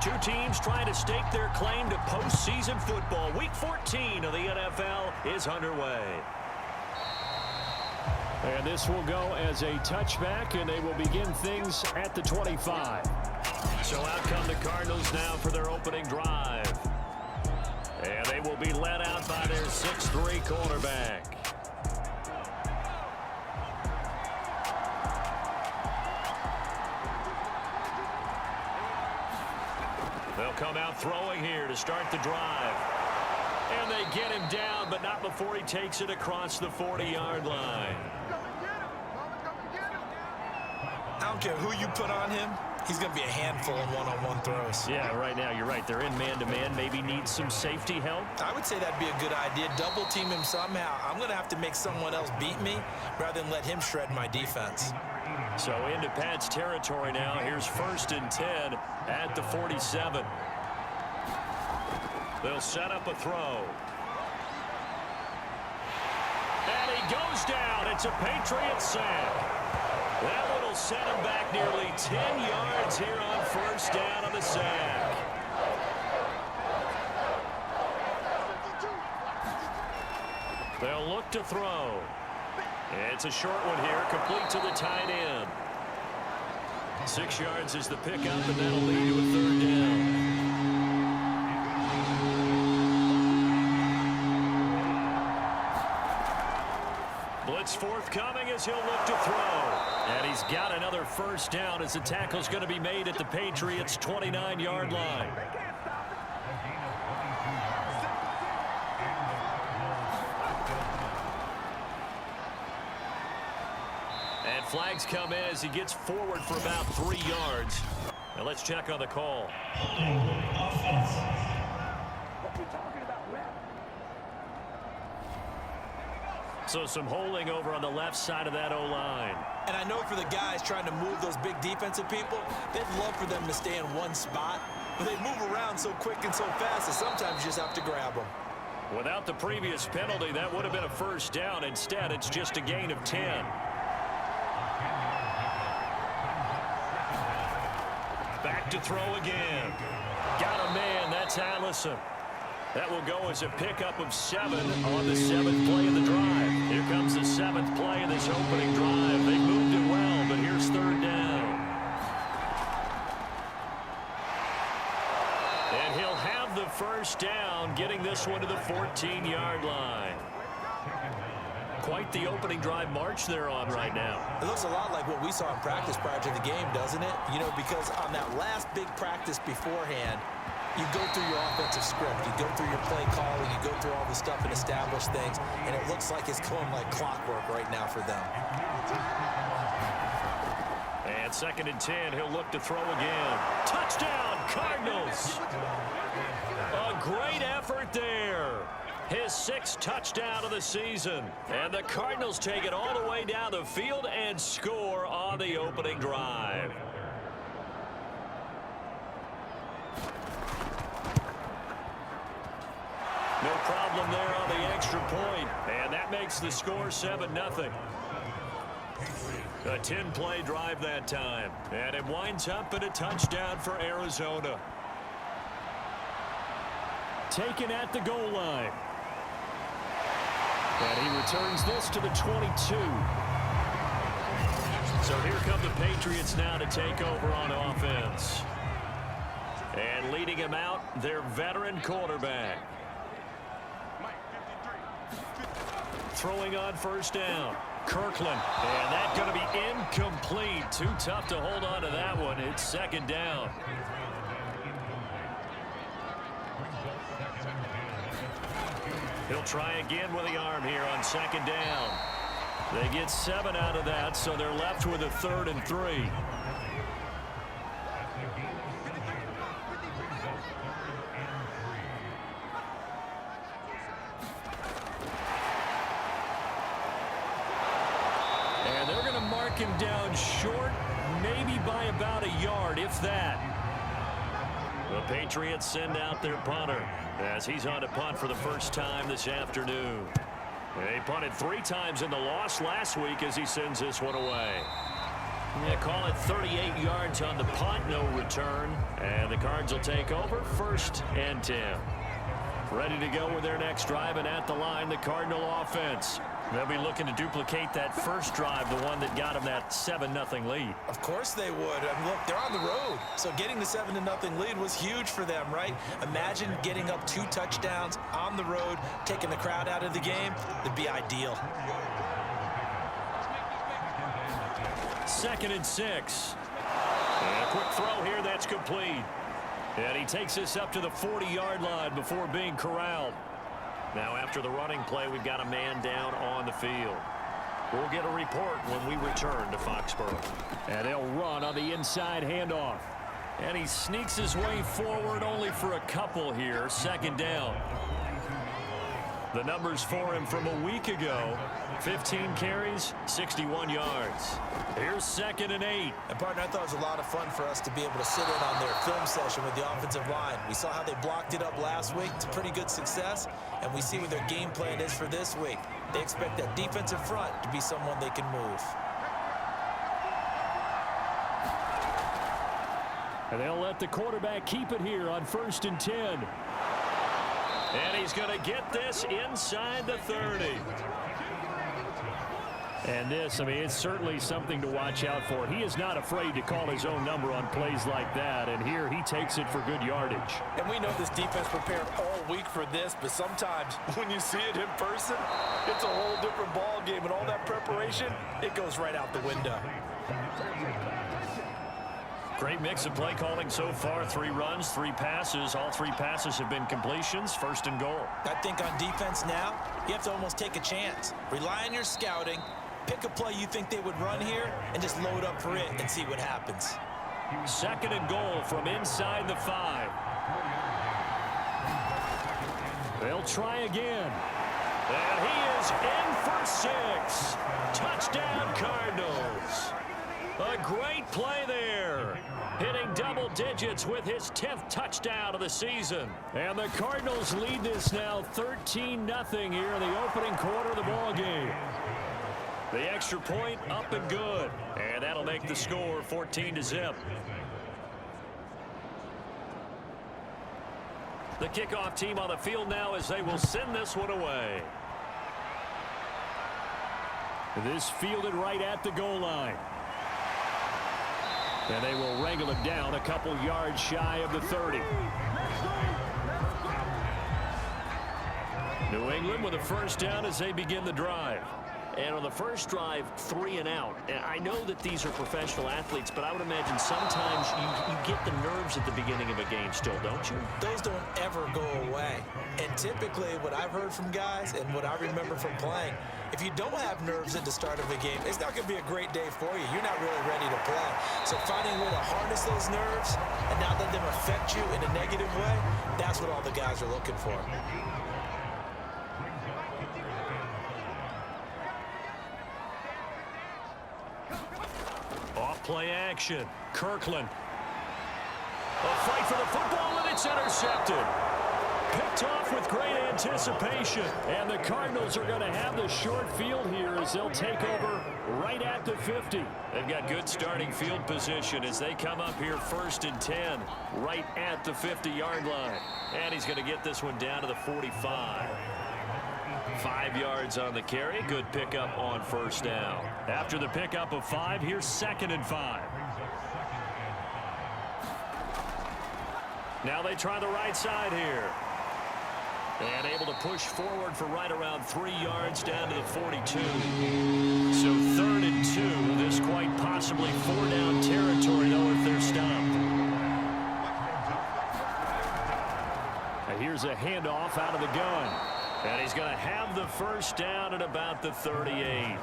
Two teams trying to stake their claim to postseason football. Week 14 of the NFL is underway. And this will go as a touchback, and they will begin things at the 25. So out come the Cardinals now for their opening drive. And they will be led out by their 6'3" quarterback. They'll come out throwing here to start the drive. And they get him down, but not before he takes it across the 40-yard line. I don't care who you put on him. He's going to be a handful in one-on-one throws. Yeah, right now, you're right. They're in man-to-man. Maybe need some safety help. I would say that'd be a good idea. Double team him somehow. I'm going to have to make someone else beat me rather than let him shred my defense. So into Pat's territory now. Here's 1st and 10 at the 47. They'll set up a throw. And he goes down. It's a Patriots sack. That one will set him back nearly 10 yards here on 1st down on the sack. They'll look to throw. It's a short one here, complete to the tight end. 6 yards is the pickup, and that'll lead to a 3rd down. Blitz forthcoming as he'll look to throw. And he's got another 1st down as the tackle's going to be made at the Patriots' 29-yard line. And flags come in as he gets forward for about 3 yards. Now let's check on the call. So some holding over on the left side of that O-line. And I know for the guys trying to move those big defensive people, they'd love for them to stay in one spot. But they move around so quick and so fast that sometimes you just have to grab them. Without the previous penalty, that would have been a 1st down. Instead, it's just a gain of 10. Back to throw again. Got a man. That's Allison. That will go as a pickup of 7 on the 7th play of the drive. Here comes the 7th play of this opening drive. They moved it well, but here's 3rd down. And he'll have the 1st down, getting this one to the 14-yard line. Quite the opening drive march they're on right now. It looks a lot like what we saw in practice prior to the game, doesn't it? You know, because on that last big practice beforehand, you go through your offensive script, you go through your play calling, you go through all the stuff and establish things, and it looks like it's going like clockwork right now for them. And 2nd and 10, he'll look to throw again. Touchdown, Cardinals! A great effort there. His 6th touchdown of the season. And the Cardinals take it all the way down the field and score on the opening drive. No problem there on the extra point. And that makes the score 7-0. A 10-play drive that time. And it winds up in a touchdown for Arizona. Taken at the goal line. And he returns this to the 22. So here come the Patriots now to take over on offense. And leading him out, their veteran quarterback. Throwing on 1st down. Kirkland. And that's going to be incomplete. Too tough to hold on to that one. It's 2nd down. He'll try again with the arm here on 2nd down. They get 7 out of that, so they're left with a 3rd and 3. And they're going to mark him down short, maybe by about a yard, if that. The Patriots send out their punter as he's on to punt for the 1st time this afternoon. They punted 3 times in the loss last week as he sends this one away. Yeah, call it 38 yards on the punt, no return. And the Cards will take over 1st and 10. Ready to go with their next drive, and at the line, the Cardinal offense. They'll be looking to duplicate that first drive, the one that got them that 7-0 lead. Of course they would. I mean, look, they're on the road. So getting the 7-0 lead was huge for them, right? Imagine getting up 2 touchdowns on the road, taking the crowd out of the game. It'd be ideal. 2nd and 6. And a quick throw here that's complete. And he takes us up to the 40-yard line before being corralled. Now, after the running play, we've got a man down on the field. We'll get a report when we return to Foxborough. And they'll run on the inside handoff. And he sneaks his way forward only for a couple here. 2nd down. The numbers for him from a week ago: 15 carries, 61 yards. Here's 2nd and 8. And, partner, I thought it was a lot of fun for us to be able to sit in on their film session with the offensive line. We saw how they blocked it up last week. It's a pretty good success, and we see what their game plan is for this week. They expect that defensive front to be someone they can move. And they'll let the quarterback keep it here on 1st and 10. And he's going to get this inside the 30. And this, I mean, it's certainly something to watch out for. He is not afraid to call his own number on plays like that. And here he takes it for good yardage. And we know this defense prepared all week for this, but sometimes when you see it in person, it's a whole different ball game. And all that preparation, it goes right out the window. Great mix of play calling so far. 3 runs, 3 passes. All 3 passes have been completions. 1st and goal. I think on defense now, you have to almost take a chance. Rely on your scouting. Pick a play you think they would run here and just load up for it and see what happens. 2nd and goal from inside the 5. They'll try again. And he is in for 6. Touchdown, Cardinals. A great play there. Hitting double digits with his 10th touchdown of the season. And the Cardinals lead this now 13-0 here in the opening quarter of the ball game. The extra point up and good. And that'll make the score 14-0. The kickoff team on the field now as they will send this one away. This fielded right at the goal line. And they will wrangle it down a couple yards shy of the 30. New England with a 1st down as they begin the drive. And on the first drive, 3 and out. And I know that these are professional athletes, but I would imagine sometimes you get the nerves at the beginning of a game still, don't you? Those don't ever go away. And typically what I've heard from guys and what I remember from playing, if you don't have nerves at the start of a game, it's not going to be a great day for you. You're not really ready to play. So finding a way to harness those nerves and not let them affect you in a negative way, that's what all the guys are looking for. Play action. Kirkland. A fight for the football, and it's intercepted. Picked off with great anticipation. And the Cardinals are going to have the short field here as they'll take over right at the 50. They've got good starting field position as they come up here 1st and 10 right at the 50-yard line. And he's going to get this one down to the 45. 5 yards on the carry. Good pickup on 1st down. After the pickup of 5, here's 2nd and 5. Now they try the right side here. And able to push forward for right around 3 yards down to the 42. So 3rd and 2. This quite possibly 4-down territory, though, if they're stopped. And here's a handoff out of the gun. And he's going to have the 1st down at about the 38.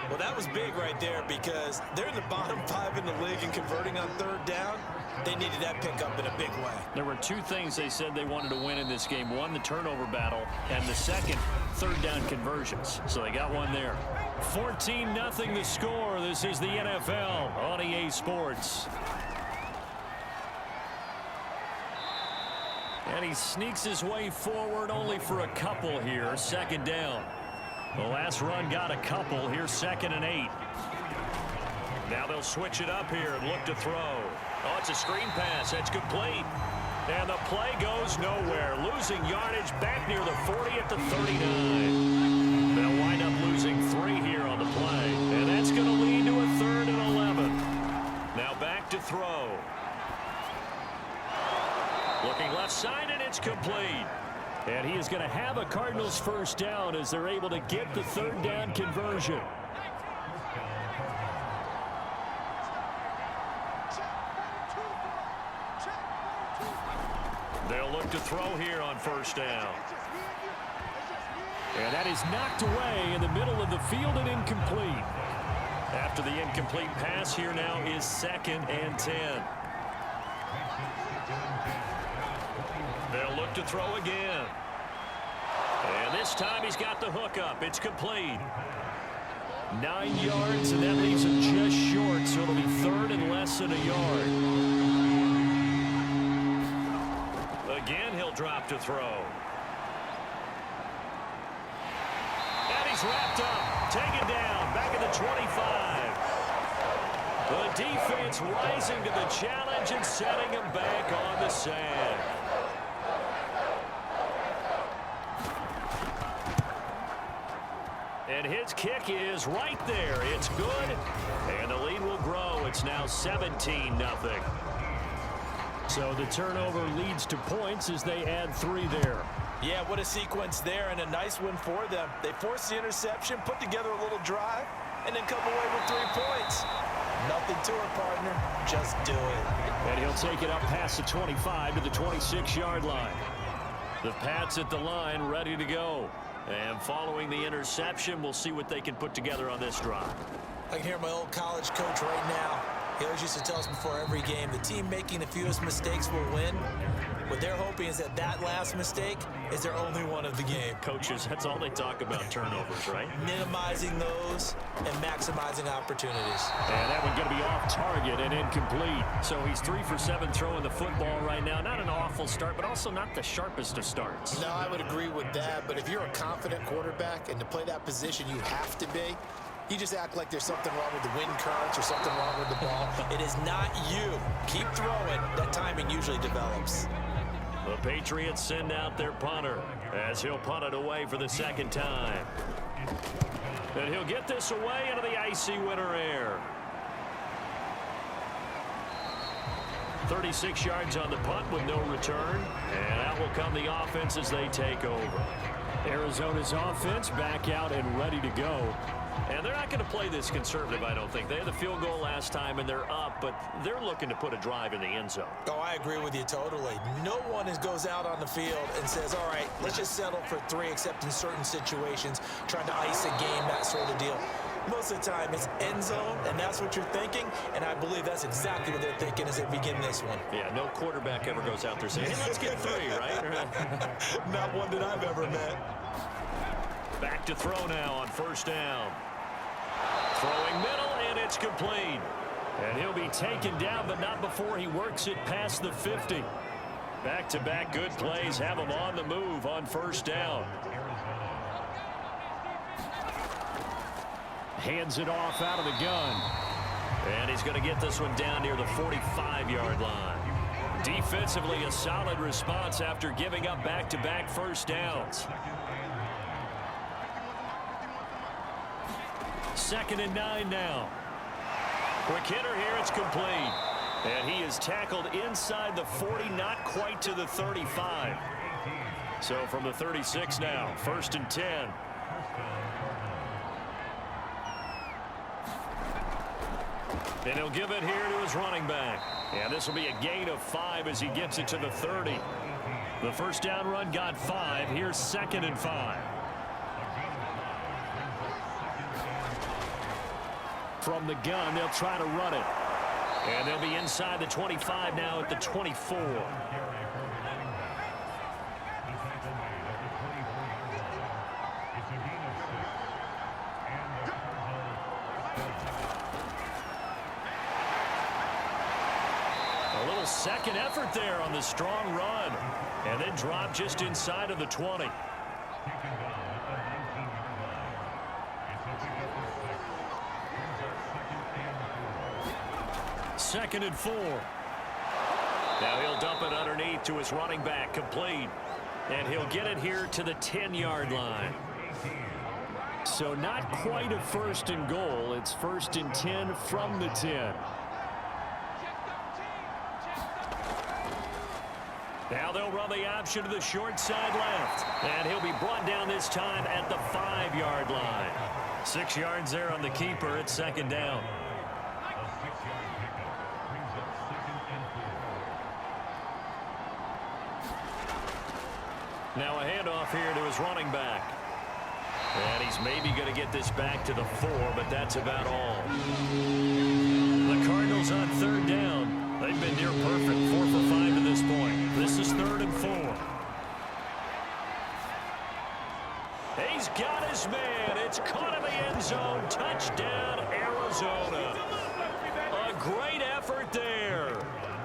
Well, that was big right there because they're in the bottom 5 in the league and converting on 3rd down. They needed that pickup in a big way. There were 2 things they said they wanted to win in this game. One, the turnover battle, and the second, 3rd down conversions. So they got one there. 14-0 the score. This is the NFL on EA Sports. And he sneaks his way forward only for a couple here. 2nd down. The last run got a couple. Here's 2nd and 8. Now they'll switch it up here and look to throw. Oh, it's a screen pass. That's complete. And the play goes nowhere. Losing yardage back near the 40 at the 39. They'll wind up losing 3 here on the play. And that's going to lead to a 3rd and 11. Now back to throw. Looking left side, and it's complete. And he is going to have a Cardinals first down as they're able to get the 3rd down conversion. They'll look to throw here on 1st down. And that is knocked away in the middle of the field and incomplete. After the incomplete pass, here now is 2nd and 10. They'll look to throw again. And this time he's got the hook up. It's complete. 9 yards, and that leaves him just short, so it'll be 3rd and less than a yard. Again, he'll drop to throw. And he's wrapped up. Taken down. Back at the 25. The defense rising to the challenge and setting him back on the sand. And his kick is right there. It's good. And the lead will grow. It's now 17-0. So the turnover leads to points as they add 3 there. Yeah, what a sequence there, and a nice win for them. They forced the interception, put together a little drive, and then come away with 3 points. Nothing to it, partner. Just do it. And he'll take it up past the 25 to the 26-yard line. The Pats at the line, ready to go. And following the interception, we'll see what they can put together on this drive. I can hear my old college coach right now. He always used to tell us before every game, the team making the fewest mistakes will win. What they're hoping is that that last mistake is their only one of the game. Coaches, that's all they talk about, turnovers, right? Minimizing those and maximizing opportunities. And that one going to be off target and incomplete. So he's 3 for 7 throwing the football right now. Not an awful start, but also not the sharpest of starts. No, I would agree with that. But if you're a confident quarterback and to play that position, you have to be. You just act like there's something wrong with the wind currents or something wrong with the ball. It is not you. Keep throwing. That timing usually develops. The Patriots send out their punter as he'll punt it away for the 2nd time. And he'll get this away into the icy winter air. 36 yards on the punt with no return. And out will come the offense as they take over. Arizona's offense back out and ready to go. And they're not going to play this conservative, I don't think. They had the field goal last time, and they're up, but they're looking to put a drive in the end zone. Oh, I agree with you totally. No one goes out on the field and says, all right, let's just settle for 3, except in certain situations, trying to ice a game, that sort of deal. Most of the time, it's end zone, and that's what you're thinking, and I believe that's exactly what they're thinking as they begin this one. Yeah, no quarterback ever goes out there saying, hey, let's get 3, right? Not one that I've ever met. Back to throw now on 1st down. Throwing middle, and it's complete. And he'll be taken down, but not before he works it past the 50. Back-to-back good plays have him on the move on 1st down. Hands it off out of the gun. And he's going to get this one down near the 45-yard line. Defensively, a solid response after giving up back-to-back 1st downs. 2nd and 9 now. Quick hitter here, it's complete. And he is tackled inside the 40, not quite to the 35. So from the 36 now, 1st and 10. And he'll give it here to his running back. And this will be a gain of 5 as he gets it to the 30. The 1st down run got 5. Here's 2nd and 5. From the gun, they'll try to run it. And they'll be inside the 25 now at the 24. A little second effort there on the strong run. And then drop just inside of the 20. 2nd and 4. Now he'll dump it underneath to his running back, complete. And he'll get it here to the 10-yard line. So not quite a 1st and goal. It's 1st and 10 from the 10. Now they'll run the option to the short side left. And he'll be brought down this time at the 5-yard line. 6 yards there on the keeper. It's 2nd down. Now a handoff here to his running back. And he's maybe going to get this back to the 4, but that's about all. The Cardinals on 3rd down. They've been near perfect, 4 for 5 to this point. This is 3rd and 4. He's got his man. It's caught in the end zone. Touchdown, Arizona. A great effort there.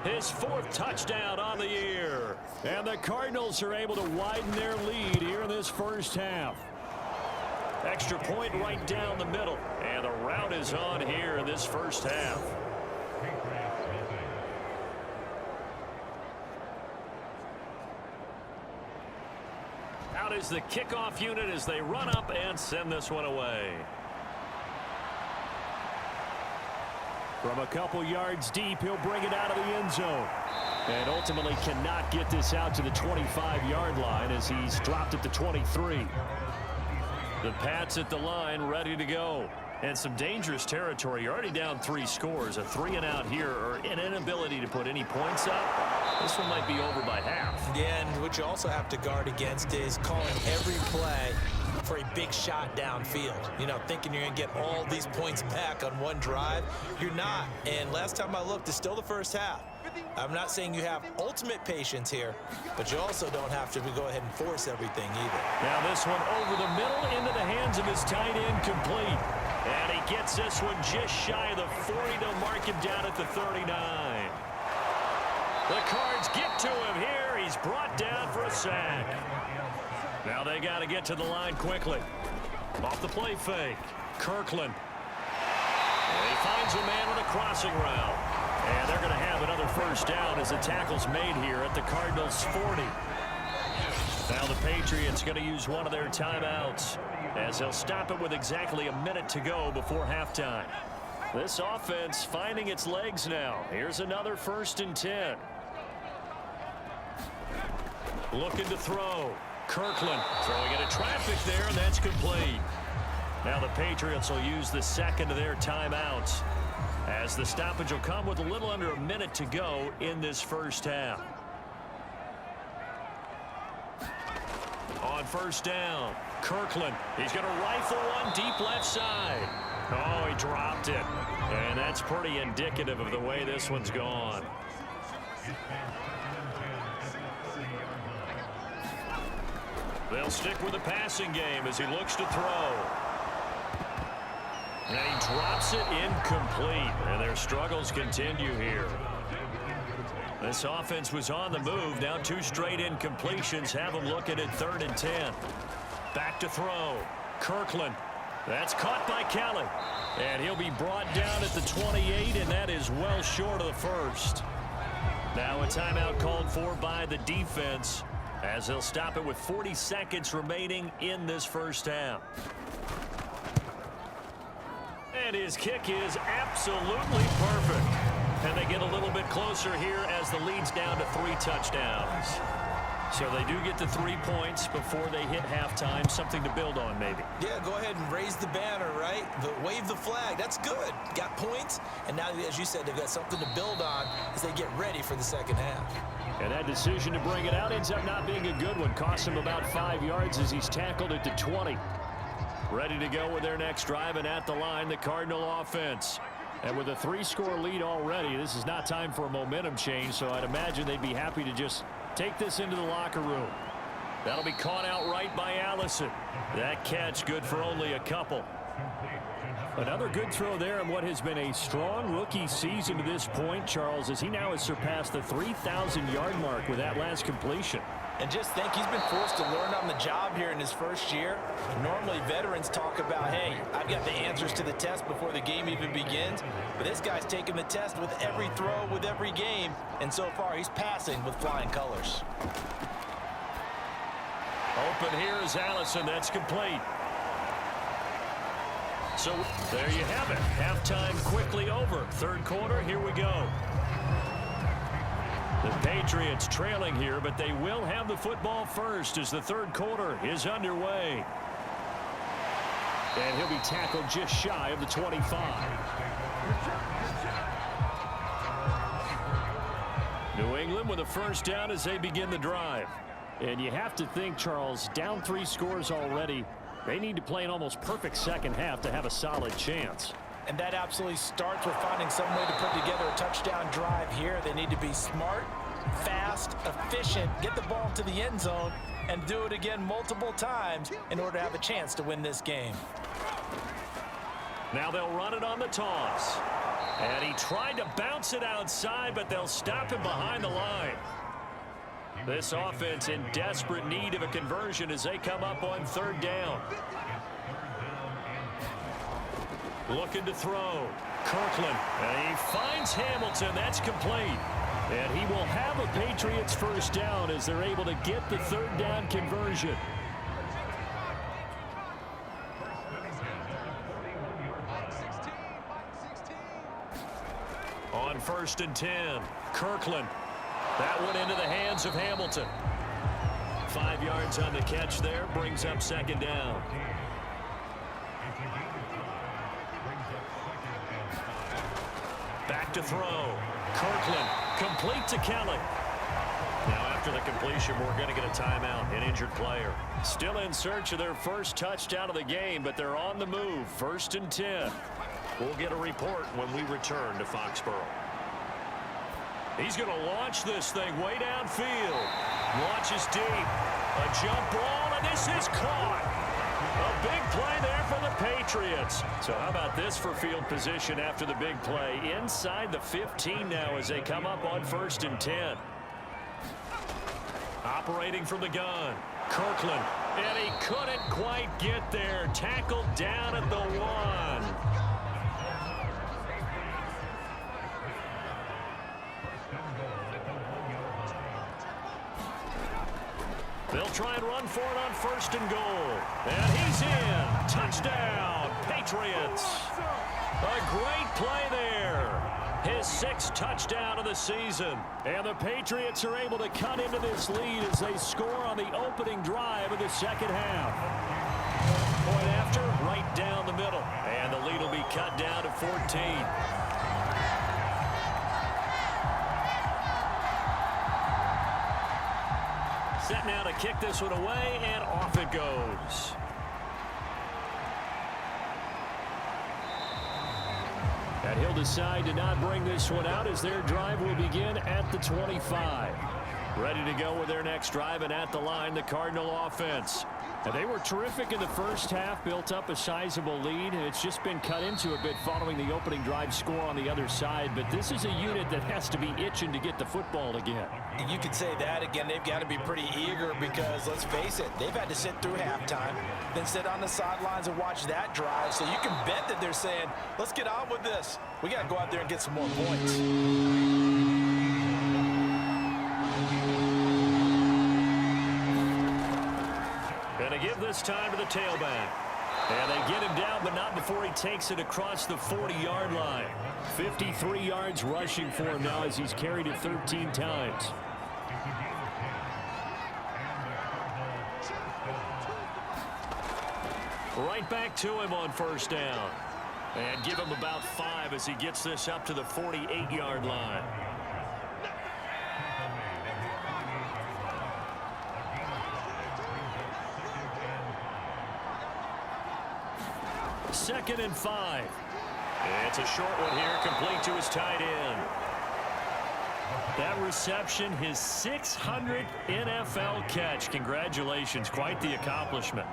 His 4th touchdown on the year. And the Cardinals are able to widen their lead here in this first half. Extra point right down the middle. And the route is on here in this first half. Out is the kickoff unit as they run up and send this one away. From a couple yards deep, he'll bring it out of the end zone. And ultimately cannot get this out to the 25-yard line as he's dropped at the 23. The Pats at the line, ready to go. And some dangerous territory. You're already down 3 scores. A 3-and-out here, or an inability to put any points up. This one might be over by half. Yeah, and what you also have to guard against is calling every play for a big shot downfield. You know, thinking you're going to get all these points back on one drive. You're not. And last time I looked, it's still the first half. I'm not saying you have ultimate patience here, but you also don't have to go ahead and force everything either. Now this one over the middle into the hands of his tight end, complete. And he gets this one just shy of the 40 to mark him down at the 39. The Cards get to him here. He's brought down for a sack. Now they got to get to the line quickly. Off the play fake. Kirkland. And he finds a man with a crossing route. And they're going to have another first down as the tackle's made here at the Cardinals' 40. Now the Patriots going to use one of their timeouts as they'll stop it with exactly a minute to go before halftime. This offense finding its legs now. Here's another 1st and 10. Looking to throw. Kirkland throwing into traffic there, and that's complete. Now the Patriots will use the second of their timeouts as the stoppage will come with a little under a minute to go in this first half. On first down, Kirkland. He's going to rifle one deep left side. Oh, he dropped it. And that's pretty indicative of the way this one's gone. They'll stick with the passing game as he looks to throw. And he drops it incomplete. And their struggles continue here. This offense was on the move. Now 2 straight incompletions have them looking at 3rd and 10. Back to throw. Kirkland. That's caught by Kelly. And he'll be brought down at the 28, and that is well short of the first. Now a timeout called for by the defense as they'll stop it with 40 seconds remaining in this first half. And his kick is absolutely perfect. And they get a little bit closer here as the lead's down to 3 touchdowns. So they do get the 3 points before they hit halftime. Something to build on, maybe. Yeah, go ahead and raise the banner, right? Wave the flag. That's good. Got points. And now, as you said, they've got something to build on as they get ready for the second half. And that decision to bring it out ends up not being a good one. Costs him about 5 yards as he's tackled at the 20. Ready to go with their next drive, and at the line, the Cardinal offense. And with a 3-score lead already, this is not time for a momentum change, so I'd imagine they'd be happy to just take this into the locker room. That'll be caught out right by Allison. That catch good for only a couple. Another good throw there in what has been a strong rookie season to this point, Charles, as he now has surpassed the 3,000-yard mark with that last completion. And just think, he's been forced to learn on the job here in his first year. Normally, veterans talk about, hey, I've got the answers to the test before the game even begins. But this guy's taking the test with every throw, with every game. And so far, he's passing with flying colors. Open here is Allison. That's complete. So there you have it. Halftime quickly over. Third quarter, here we go. The Patriots trailing here, but they will have the football first as the third quarter is underway. And he'll be tackled just shy of the 25. New England with a first down as they begin the drive. And you have to think, Charles, down 3 scores already. They need to play an almost perfect second half to have a solid chance. And that absolutely starts with finding some way to put together a touchdown drive here. They need to be smart, fast, efficient, get the ball to the end zone, and do it again multiple times in order to have a chance to win this game. Now they'll run it on the toss. And he tried to bounce it outside, but they'll stop him behind the line. This offense in desperate need of a conversion as they come up on third down. Looking to throw. Kirkland. And he finds Hamilton. That's complete. And he will have a Patriots first down as they're able to get the third down conversion. On 1st and 10. Kirkland. That one into the hands of Hamilton. 5 yards on the catch there. Brings up second down. Back to throw. Kirkland. Complete to Kelly. Now after the completion, we're going to get a timeout. An injured player. Still in search of their first touchdown of the game, but they're on the move. 1st and 10. We'll get a report when we return to Foxborough. He's going to launch this thing way downfield. Launches deep. A jump ball, and this is caught. A big play there for the Patriots. So how about this for field position after the big play? Inside the 15 now as they come up on 1st and 10. Operating from the gun. Kirkland. And he couldn't quite get there. Tackled down at the 1. They'll try and run for it on 1st and goal. And he's in. Touchdown, Patriots. A great play there. His 6th touchdown of the season. And the Patriots are able to cut into this lead as they score on the opening drive of the second half. Point after, right down the middle. And the lead will be cut down to 14. Set now to kick this one away, and off it goes. And he'll decide to not bring this one out as their drive will begin at the 25. Ready to go with their next drive, and at the line, the Cardinal offense. And they were terrific in the first half, built up a sizable lead, and it's just been cut into a bit following the opening drive score on the other side. But this is a unit that has to be itching to get the football again. You could say that again. They've got to be pretty eager because, let's face it, they've had to sit through halftime, then sit on the sidelines and watch that drive. So you can bet that they're saying, let's get on with this. We got to go out there and get some more points. Going to give this time to the tailback. And they get him down, but not before he takes it across the 40-yard line. 53 yards rushing for him now as he's carried it 13 times. Right back to him on 1st down. And give him about 5 as he gets this up to the 48-yard line. Second and 5. It's a short one here, complete to his tight end. That reception, his 600th NFL catch. Congratulations, quite the accomplishment.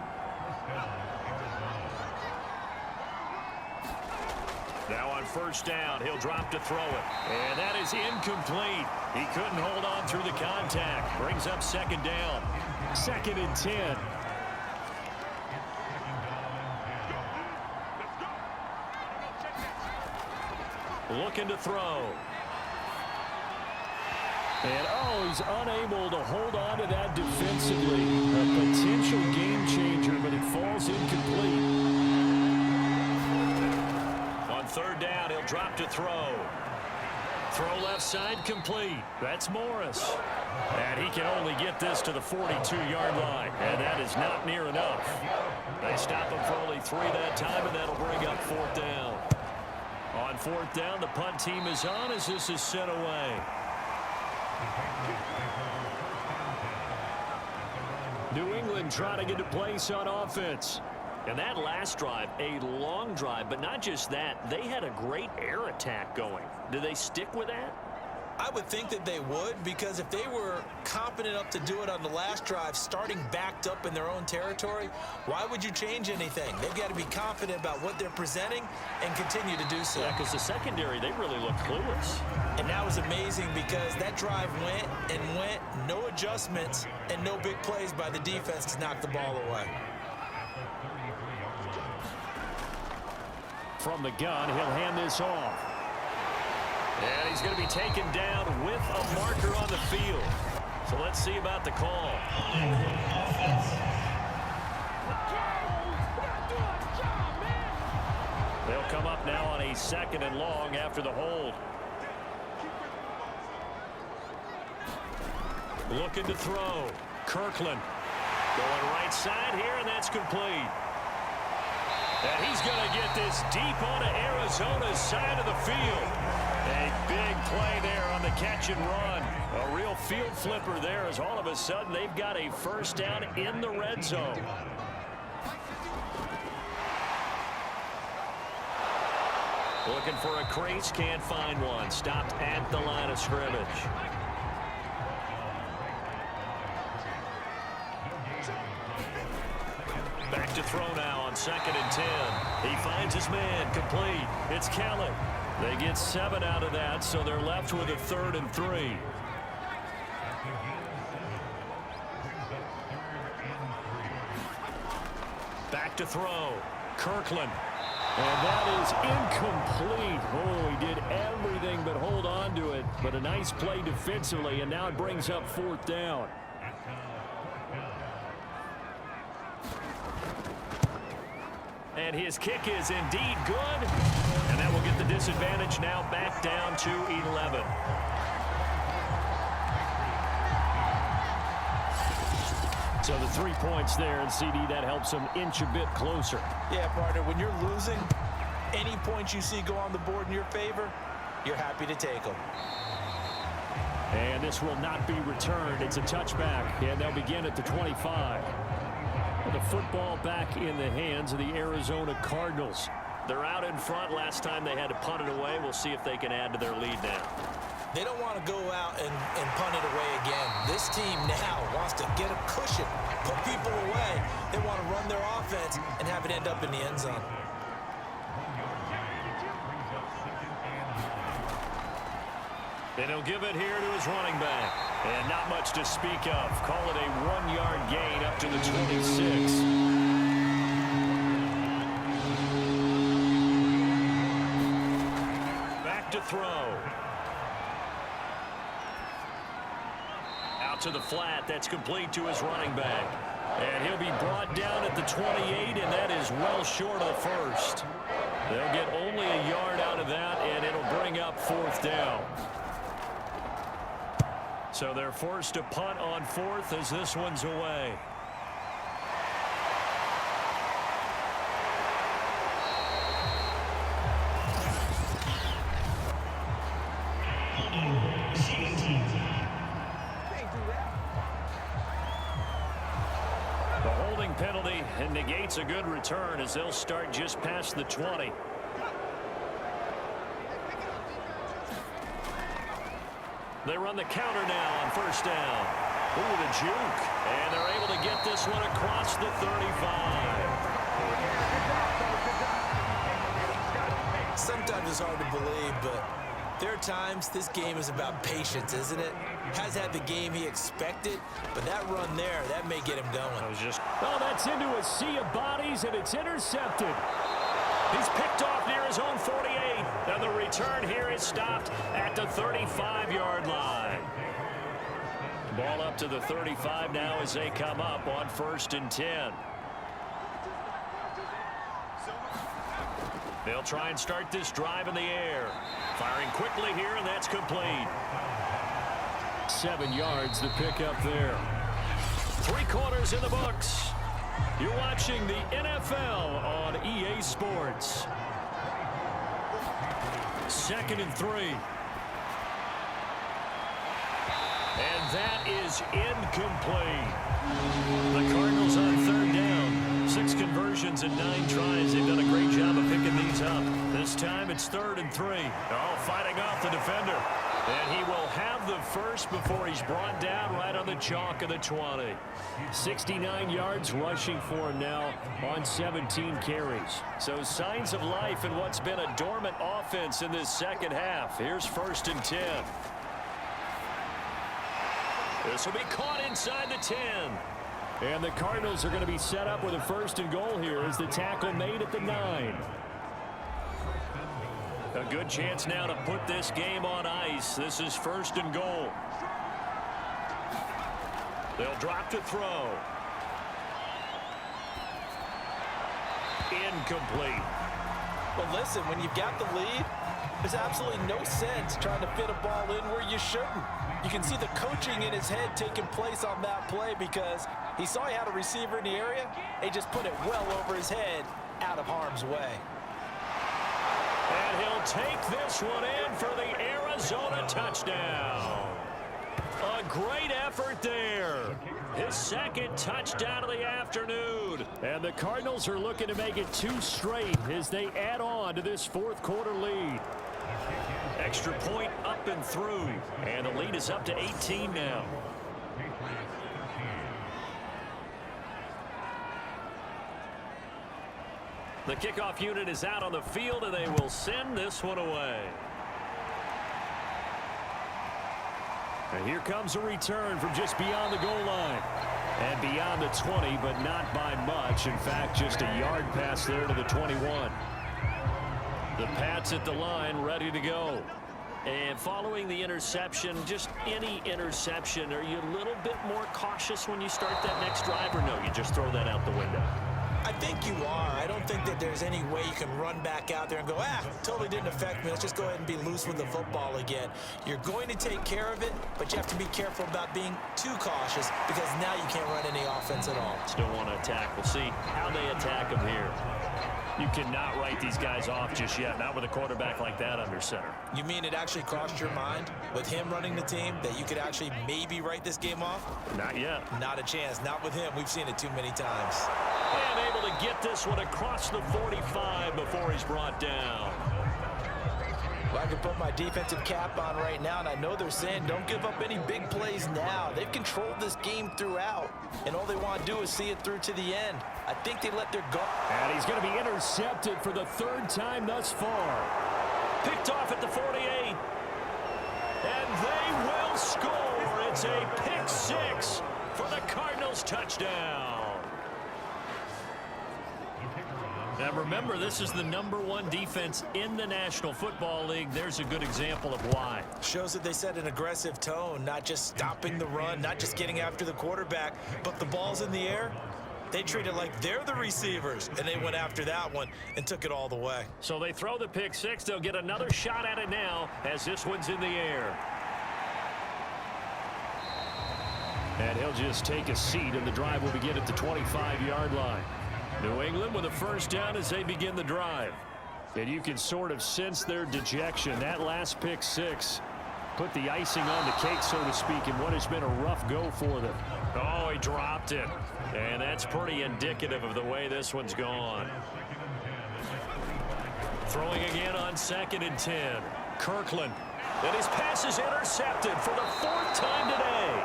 first down. He'll drop to throw it. And that is incomplete. He couldn't hold on through the contact. Brings up second down. 2nd and 10. Looking to throw. And, he's unable to hold on to that defensively. A potential game changer, but it falls incomplete. On third down, he'll drop to throw. Throw left side complete. That's Morris. And he can only get this to the 42-yard line. And that is not near enough. They stop him for only 3 that time, and that'll bring up fourth down. On fourth down, the punt team is on as this is sent away. New England trying to get a place on offense. And that last drive, a long drive, but not just that. They had a great air attack going. Do they stick with that? I would think that they would, because if they were competent enough to do it on the last drive, starting backed up in their own territory, why would you change anything? They've got to be confident about what they're presenting and continue to do so. Yeah, because the secondary, they really look clueless. And that was amazing because that drive went and went, no adjustments, and no big plays by the defense to knock the ball away. From the gun, he'll hand this off. And he's going to be taken down with a marker on the field. So let's see about the call. They'll come up now on a 2nd and long after the hold. Looking to throw. Kirkland going right side here, and that's complete. And he's going to get this deep onto Arizona's side of the field. A big play there on the catch and run. A real field flipper there as all of a sudden they've got a first down in the red zone. Looking for a crease, can't find one. Stopped at the line of scrimmage. Back to throw now on 2nd and 10. He finds his man, complete. It's Kelly. They get 7 out of that, so they're left with a 3rd and 3. Back to throw. Kirkland. And that is incomplete. Oh, he did everything but hold on to it. But a nice play defensively, and now it brings up 4th down. And his kick is indeed good. And that will get the disadvantage now back down to 11. So the 3 points there, and CD, that helps them inch a bit closer. Yeah, partner, when you're losing, any points you see go on the board in your favor, you're happy to take them. And this will not be returned. It's a touchback, and they'll begin at the 25. The football back in the hands of the Arizona Cardinals. They're out in front. Last time they had to punt it away. We'll see if they can add to their lead now. They don't want to go out and punt it away again. This team now wants to get a cushion, put people away. They want to run their offense and have it end up in the end zone. And he'll give it here to his running back. And not much to speak of. Call it a 1-yard gain up to the 26. Back to throw. Out to the flat. That's complete to his running back. And he'll be brought down at the 28, and that is well short of the first. They'll get only a yard out of that, and it'll bring up 4th down. So they're forced to punt on 4th as this one's away. The holding penalty and negates a good return as they'll start just past the 20. They run the counter now on first down. Ooh, the juke. And they're able to get this one across the 35. Sometimes it's hard to believe, but there are times this game is about patience, isn't it? Has had the game he expected, but that run there, that may get him going. Oh, that's into a sea of bodies, and it's intercepted. He's picked off near his own 48. And the return here is stopped at the 35-yard line. Ball up to the 35 now as they come up on 1st and 10. They'll try and start this drive in the air. Firing quickly here, and that's complete. 7 yards to pick up there. 3 quarters in the books. You're watching the NFL on EA Sports. 2nd and 3. And that is incomplete. The Cardinals on 3rd down. 6 conversions and 9 tries. They've done a great job of picking these up. This time it's 3rd and 3. Oh, fighting off the defender. And he will have the first before he's brought down right on the chalk of the 20. 69 yards rushing for him now on 17 carries. So signs of life in what's been a dormant offense in this second half. Here's 1st and 10. This will be caught inside the 10. And the Cardinals are going to be set up with a 1st and goal here as the tackle made at the 9. A good chance now to put this game on ice. This is 1st and goal. They'll drop to throw. Incomplete. Well, listen, when you've got the lead, there's absolutely no sense trying to fit a ball in where you shouldn't. You can see the coaching in his head taking place on that play because he saw he had a receiver in the area. He just put it well over his head out of harm's way. And he'll take this one in for the Arizona touchdown. A great effort there. His 2nd touchdown of the afternoon. And the Cardinals are looking to make it 2 straight as they add on to this 4th quarter lead. Extra point up and through. And the lead is up to 18 now. The kickoff unit is out on the field, and they will send this one away. And here comes a return from just beyond the goal line. And beyond the 20, but not by much. In fact, just a yard pass there to the 21. The Pats at the line, ready to go. And following the interception, just any interception, are you a little bit more cautious when you start that next drive, or no, you just throw that out the window? I think you are. I don't think that there's any way you can run back out there and go, totally didn't affect me. Let's just go ahead and be loose with the football again. You're going to take care of it, but you have to be careful about being too cautious because now you can't run any offense at all. Still want to attack. We'll see how they attack them here. You cannot write these guys off just yet, not with a quarterback like that under center. You mean it actually crossed your mind with him running the team that you could actually maybe write this game off? Not yet. Not a chance. Not with him. We've seen it too many times. And able to get this one across the 45 before he's brought down. Well, I can put my defensive cap on right now, and I know they're saying don't give up any big plays now. They've controlled this game throughout, and all they want to do is see it through to the end. I think they let their guard. And he's going to be intercepted for the 3rd time thus far. Picked off at the 48. And they will score. It's a pick 6 for the Cardinals touchdown. Now remember, this is the #1 defense in the National Football League. There's a good example of why. Shows that they set an aggressive tone, not just stopping the run, not just getting after the quarterback, but the ball's in the air. They treat it like they're the receivers, and they went after that one and took it all the way. So they throw the pick 6. They'll get another shot at it now as this one's in the air. And he'll just take a seat, and the drive will begin at the 25-yard line. New England with a 1st down as they begin the drive. And you can sort of sense their dejection. That last pick 6 put the icing on the cake, so to speak, in what has been a rough go for them. Oh, he dropped it. And that's pretty indicative of the way this one's gone. Throwing again on 2nd and 10. Kirkland. And his pass is intercepted for the 4th time today.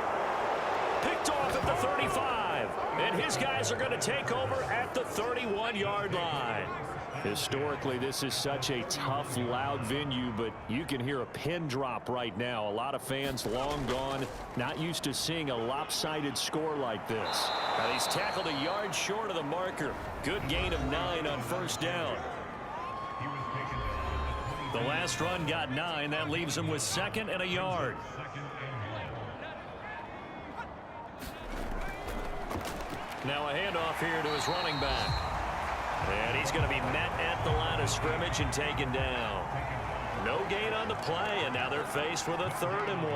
Picked off at the 35. And his guys are going to take over at the 31-yard line. Historically, this is such a tough, loud venue, but you can hear a pin drop right now. A lot of fans long gone, not used to seeing a lopsided score like this. And he's tackled a yard short of the marker. Good gain of 9 on first down. The last run got 9. That leaves him with 2nd and a yard. Now a handoff here to his running back. And he's going to be met at the line of scrimmage and taken down. No gain on the play, and now they're faced with a 3rd and 1.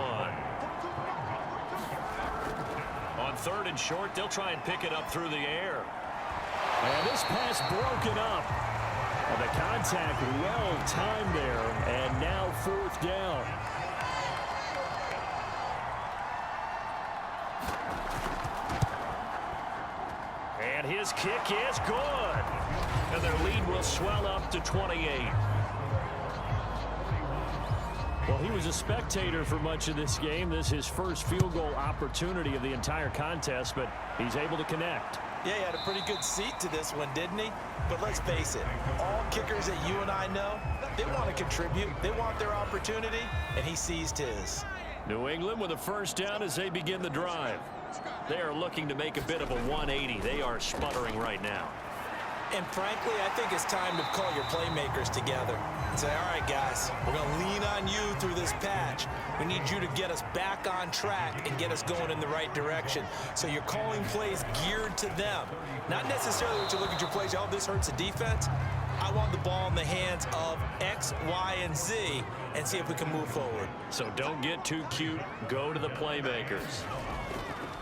On 3rd and short, they'll try and pick it up through the air. And this pass broken up. And the contact well timed there, and now 4th down. And his kick is good. And their lead will swell up to 28. Well, he was a spectator for much of this game. This is his first field goal opportunity of the entire contest, but he's able to connect. Yeah, he had a pretty good seat to this one, didn't he? But let's face it, all kickers that you and I know, they want to contribute. They want their opportunity, and he seized his. New England with a first down as they begin the drive. They are looking to make a bit of a 180. They are sputtering right now. And frankly, I think it's time to call your playmakers together and say, all right, guys, we're going to lean on you through this patch. We need you to get us back on track and get us going in the right direction. So you're calling plays geared to them. Not necessarily when you look at your plays, oh, this hurts the defense. I want the ball in the hands of X, Y, and Z and see if we can move forward. So don't get too cute. Go to the playmakers.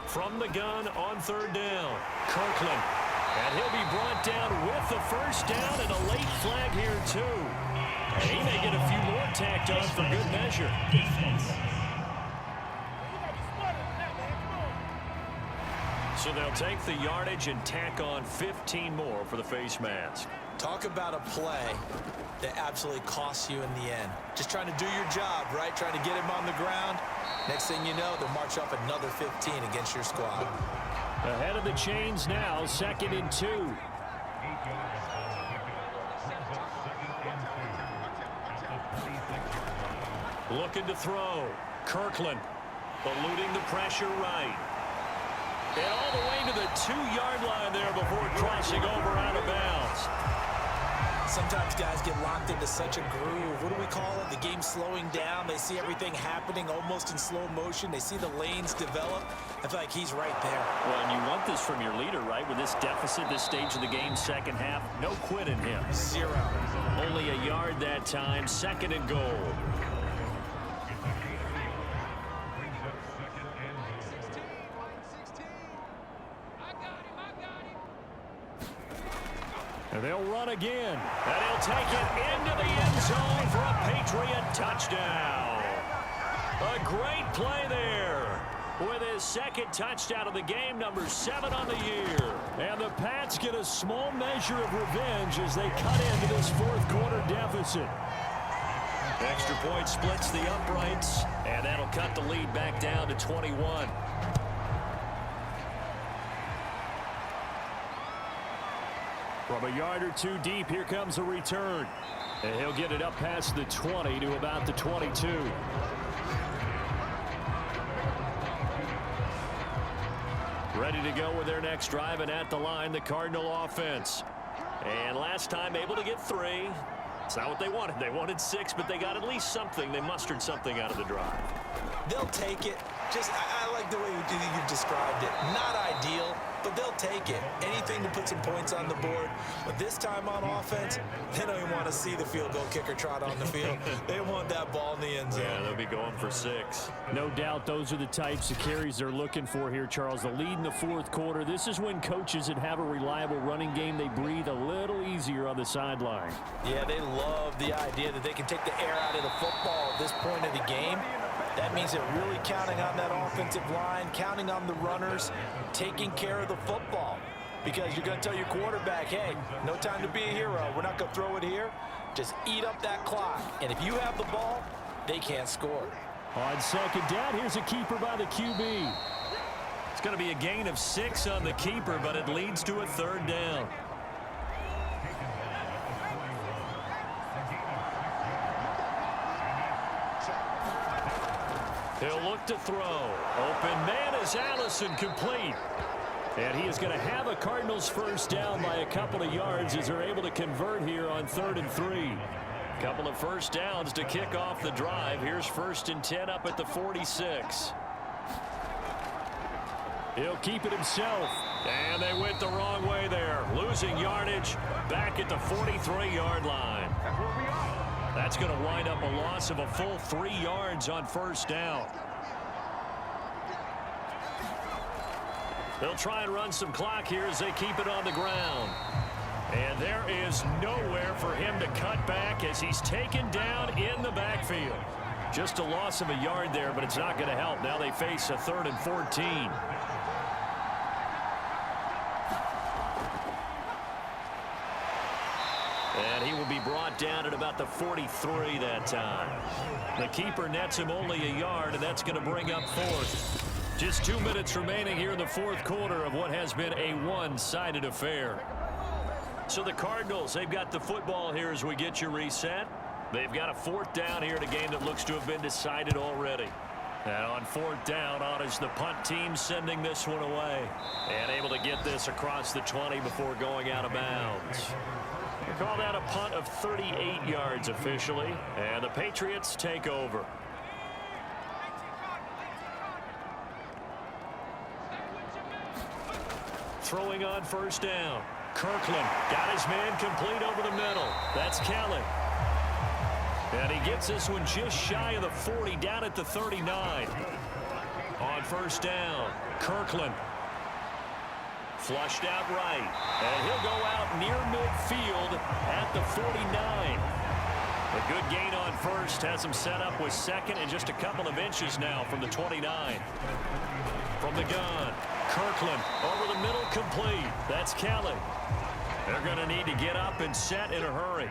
From the gun on 3rd down, Kirkland. And he'll be brought down with the first down and a late flag here, too. And he may get a few more tacked on for good measure. So they'll take the yardage and tack on 15 more for the face mask. Talk about a play that absolutely costs you in the end. Just trying to do your job, right? Trying to get him on the ground. Next thing you know, they'll march up another 15 against your squad. Ahead of the chains now, 2nd and 2. Looking to throw. Kirkland eluding the pressure right. And all the way to the 2-yard line there before crossing over out of bounds. Sometimes guys get locked into such a groove. What do we call it? The game's slowing down. They see everything happening almost in slow motion. They see the lanes develop. I feel like he's right there. Well, and you want this from your leader, right? With this deficit, this stage of the game, second half, no quit in him. 0. Only a yard that time, 2nd and goal. And they'll run again. And he'll take it into the end zone for a Patriot touchdown. A great play there with his 2nd touchdown of the game, number 7 on the year. And the Pats get a small measure of revenge as they cut into this 4th quarter deficit. Extra point splits the uprights, and that'll cut the lead back down to 21. From a yard or 2 deep, here comes a return. And he'll get it up past the 20 to about the 22. Ready to go with their next drive, and at the line, the Cardinal offense. And last time able to get 3. It's not what they wanted. They wanted 6, but they got at least something. They mustered something out of the drive. They'll take it. I like the way you described it. Not ideal, but they'll take it. Anything to put some points on the board. But this time on offense, they don't even want to see the field goal kicker trot on the field. They want that ball in the end zone. Yeah, they'll be going for 6. No doubt those are the types of carries they're looking for here, Charles. The lead in the 4th quarter. This is when coaches that have a reliable running game, they breathe a little easier on the sideline. Yeah, they love the idea that they can take the air out of the football at this point of the game. That means they're really counting on that offensive line, counting on the runners, taking care of the football. Because you're going to tell your quarterback, hey, no time to be a hero. We're not going to throw it here. Just eat up that clock. And if you have the ball, they can't score. On 2nd down, here's a keeper by the QB. It's going to be a gain of 6 on the keeper, but it leads to a 3rd down. He'll look to throw. Open man is Allison, complete. And he is going to have a Cardinals first down by a couple of yards as they're able to convert here on 3rd and 3. Couple of first downs to kick off the drive. Here's 1st and 10 up at the 46. He'll keep it himself. And they went the wrong way there. Losing yardage back at the 43-yard line. That's going to wind up a loss of a full 3 yards on first down. They'll try and run some clock here as they keep it on the ground. And there is nowhere for him to cut back as he's taken down in the backfield. Just a loss of a yard there, but it's not going to help. Now they face a 3rd and 14. And he will be brought down at about the 43 that time. The keeper nets him only a yard, and that's going to bring up 4th. Just 2 minutes remaining here in the 4th quarter of what has been a one-sided affair. So the Cardinals, they've got the football here as we get you reset. They've got a 4th down here in a game that looks to have been decided already. And on 4th down, on is the punt team sending this one away. And able to get this across the 20 before going out of bounds. We call that a punt of 38 yards officially. And the Patriots take over. Throwing on first down. Kirkland got his man complete over the middle. That's Kelly. And he gets this one just shy of the 40 down at the 39. On first down, Kirkland. Flushed out right. And he'll go out near midfield at the 49. A good gain on first has him set up with 2nd and just a couple of inches now from the 29. From the gun, Kirkland over the middle, complete. That's Kelly. They're going to need to get up and set in a hurry.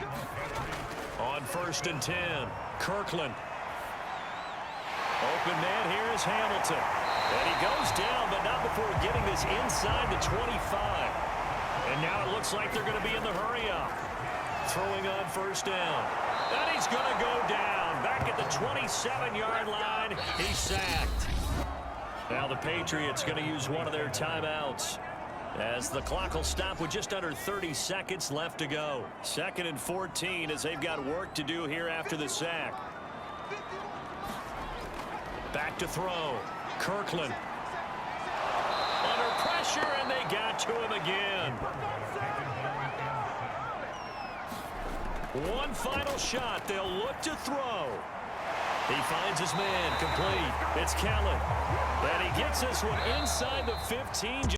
On 1st and 10, Kirkland. Open man here is Hamilton. And he goes down, but not before getting this inside the 25. And now it looks like they're going to be in the hurry up. Throwing on first down. And he's going to go down. Back at the 27-yard line, he's sacked. Now the Patriots going to use one of their timeouts as the clock will stop with just under 30 seconds left to go. 2nd and 14 as they've got work to do here after the sack. Back to throw. Kirkland. Under pressure, and they got to him again. One final shot. They'll look to throw. He finds his man complete. It's Kelly. And he gets this one inside the 15.